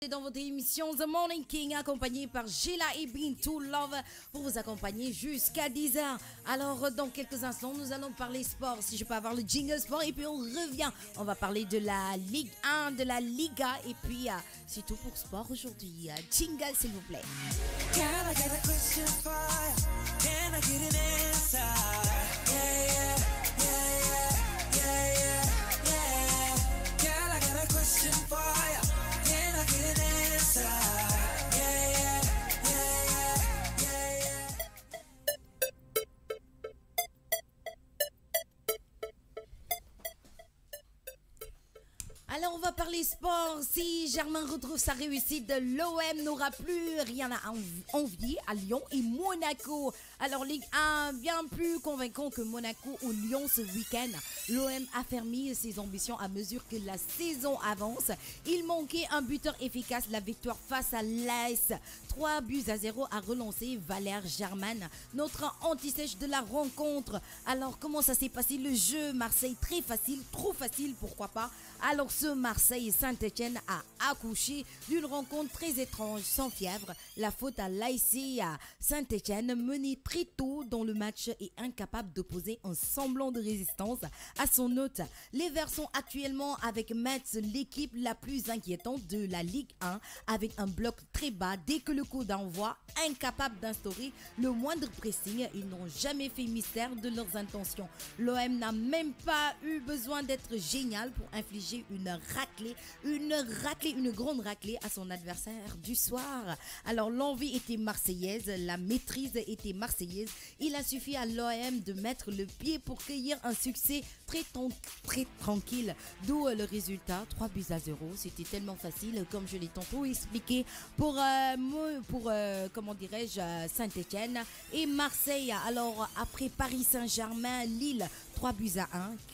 Dans votre émission The Morning King, accompagné par Gila et Bintou Love pour vous accompagner jusqu'à 10h. Alors, dans quelques instants, nous allons parler sport. Si je peux avoir le jingle sport, et puis on revient. On va parler de la Ligue 1, de la Liga, et puis c'est tout pour sport aujourd'hui. Jingle, s'il vous plaît. Can I get a question for you? Can I get an answer? Yeah, yeah, yeah, yeah, yeah, yeah. Can I get a question for you? Alors on va parler sport. Si Germain retrouve sa réussite, l'OM n'aura plus rien à envier à Lyon et Monaco. Alors Ligue 1, bien plus convaincant que Monaco ou Lyon ce week-end. L'OM affermit ses ambitions à mesure que la saison avance. Il manquait un buteur efficace, la victoire face à l'AS. 3-0 a relancé Valère Germain, notre anti-sèche de la rencontre. Alors comment ça s'est passé le jeu? Marseille très facile, trop facile, pourquoi pas. Alors ce Marseille Saint-Etienne a accouché d'une rencontre très étrange, sans fièvre. La faute à l'AS Saint-Etienne, mené très tôt dans le match et incapable d'opposer un semblant de résistance à son hôte. Les Verts sont actuellement avec Metz, l'équipe la plus inquiétante de la Ligue 1, avec un bloc très bas dès que le coup d'envoi, incapable d'instaurer le moindre pressing. Ils n'ont jamais fait mystère de leurs intentions. L'OM n'a même pas eu besoin d'être génial pour infliger une grande raclée à son adversaire du soir. Alors l'envie était marseillaise, la maîtrise était marseillaise. Il a suffi à l'OM de mettre le pied pour cueillir un succès très tranquille. D'où le résultat, 3-0. C'était tellement facile, comme je l'ai tantôt expliqué, pour Saint-Etienne et Marseille. Alors après Paris Saint-Germain, Lille, 3-1.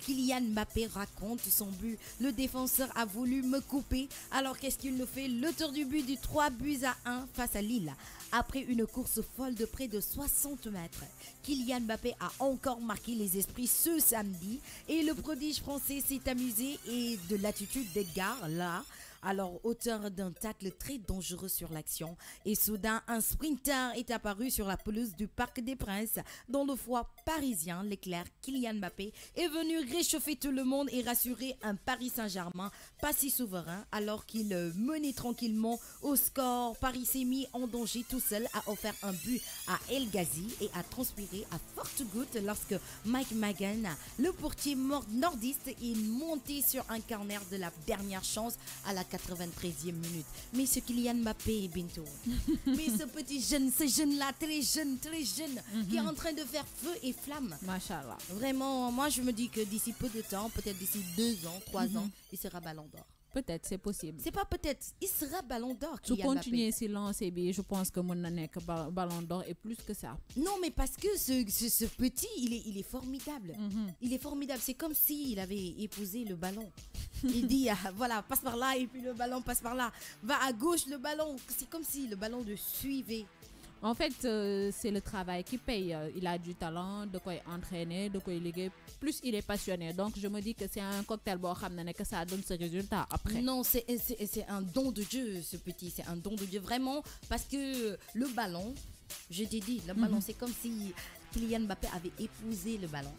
Kylian Mbappé raconte son but. Le défenseur a voulu me couper. Alors qu'est-ce qu'il nous fait? L'auteur du but du 3-1 face à Lille. Après une course folle de près de 60 mètres, Kylian Mbappé a encore marqué les esprits ce samedi. Et le prodige français s'est amusé et de l'attitude d'Edgar là. Alors, auteur d'un tacle très dangereux sur l'action. Et soudain, un sprinter est apparu sur la pelouse du Parc des Princes. Dans le foie parisien, l'éclair Kylian Mbappé est venu réchauffer tout le monde et rassurer un Paris Saint-Germain pas si souverain. Alors qu'il menait tranquillement au score, Paris s'est mis en danger tout seul, a offert un but à El Ghazi et a transpiré à forte goutte lorsque Mike Magan, le portier nordiste, est monté sur un corner de la dernière chance à la 93e minute. Mais ce Kylian Mbappé, Bintou, mais ce petit jeune, ce jeune-là, très jeune, qui est en train de faire feu et flamme. Machallah. Vraiment, moi je me dis que d'ici peu de temps, peut-être d'ici 2 ans, 3 ans, il sera ballon d'or. Peut-être, c'est possible. C'est pas peut-être, il sera ballon d'or. Tu continues si lancé, je pense que mon année ballon d'or est plus que ça. Non, mais parce que ce petit, il est formidable. Il est formidable. C'est comme s'il avait épousé le ballon. Il dit, voilà, passe par là et puis le ballon passe par là. Va à gauche, le ballon. C'est comme si le ballon le suivait. En fait, c'est le travail qui paye. Il a du talent, de quoi entraîner, de quoi liguer. Plus il est passionné. Donc, je me dis que c'est un cocktail que ça donne ce résultat après. Non, c'est un don de Dieu, ce petit. C'est un don de Dieu, vraiment. Parce que le ballon, je t'ai dit, le ballon, c'est comme si Kylian Mbappé avait épousé le ballon.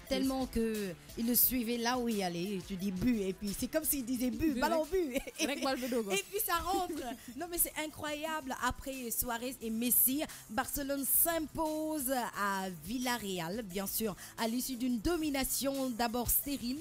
Tellement que il le suivait là où il allait. Tu dis but et puis c'est comme s'il disait but, ballon but. Et puis ça rentre. Non mais c'est incroyable. Après Suarez et Messi, Barcelone s'impose à Villarreal, bien sûr, à l'issue d'une domination d'abord stérile,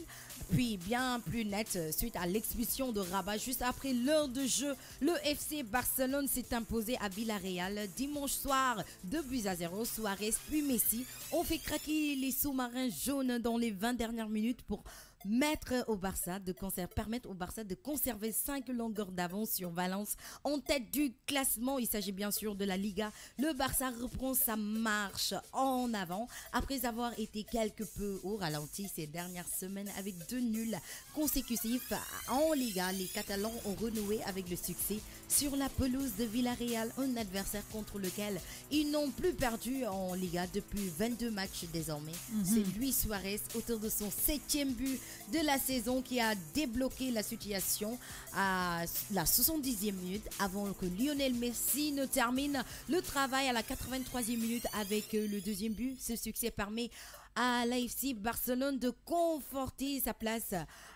puis bien plus nette suite à l'expulsion de Rabat juste après l'heure de jeu. Le FC Barcelone s'est imposé à Villarreal dimanche soir 2-0. Suarez puis Messi ont fait craquer les sous-marins jaunes dans les 20 dernières minutes pour permettre au Barça de conserver 5 longueurs d'avance sur Valence en tête du classement. Il s'agit bien sûr de la Liga. Le Barça reprend sa marche en avant après avoir été quelque peu au ralenti ces dernières semaines avec 2 nuls consécutifs en Liga. Les Catalans ont renoué avec le succès sur la pelouse de Villarreal, un adversaire contre lequel ils n'ont plus perdu en Liga depuis 22 matchs désormais. C'est Luis Suarez, auteur de son 7e but de la saison qui a débloqué la situation à la 70e minute avant que Lionel Messi ne termine le travail à la 83e minute avec le deuxième but. Ce succès permet à l'AFC Barcelone de conforter sa place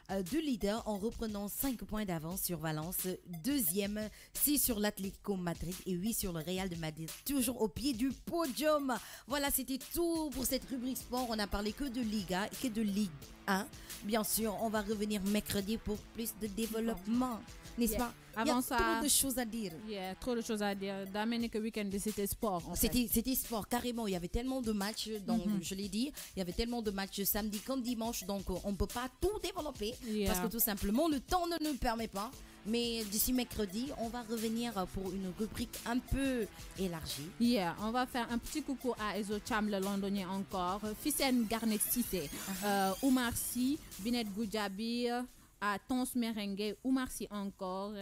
de leader en reprenant 5 points d'avance sur Valence, deuxième, 6 sur l'Atlético Madrid et 8 sur le Real de Madrid, toujours au pied du podium. Voilà, c'était tout pour cette rubrique sport. On a parlé que de Liga et que de Ligue 1. Bien sûr, on va revenir mercredi pour plus de développement, n'est-ce pas? Avant Il y a ça, trop de choses à dire. trop de choses à dire. Dominique, week-end, c'était sport. En fait. C'était sport, carrément. Il y avait tellement de matchs, donc je l'ai dit, il y avait tellement de matchs samedi comme dimanche, donc on ne peut pas tout développer parce que tout simplement le temps ne nous permet pas. Mais d'ici mercredi, on va revenir pour une rubrique un peu élargie. On va faire un petit coucou à Ezo Cham, le londonien encore, Fissen Garnet Cissé, Oumar Sy, Binet Goudjabi, à Tons Merengue, Oumar Sy encore,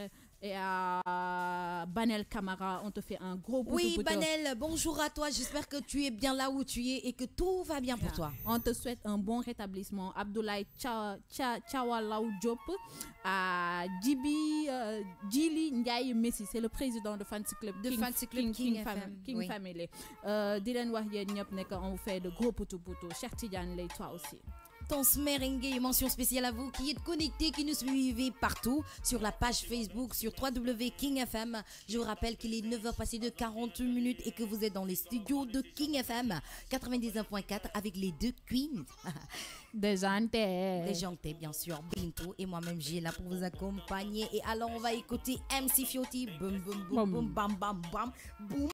et à Banel Camara. On te fait un gros poutou. Oui, Banel, bonjour à toi. J'espère que tu es bien là où tu es et que tout va bien pour toi. On te souhaite un bon rétablissement. Abdoulaye Chawalaou Diop, à Djili Ndiaye Messi, c'est le président de Fancy Club King Family. Dylan Wahye Nyop, on vous fait de gros poutou. Cher Tidiane Ley, toi aussi. Tons Merengue, mention spéciale à vous qui êtes connectés, qui nous suivez partout sur la page Facebook, sur www.kingfm. Je vous rappelle qu'il est 9h passé de 40 minutes et que vous êtes dans les studios de King FM 99.4 avec les deux queens. Déjanté, bien sûr, Bintou et moi-même j'ai là pour vous accompagner. Et alors on va écouter MC Fiotti, boum boum boum boum bam bam bam boum.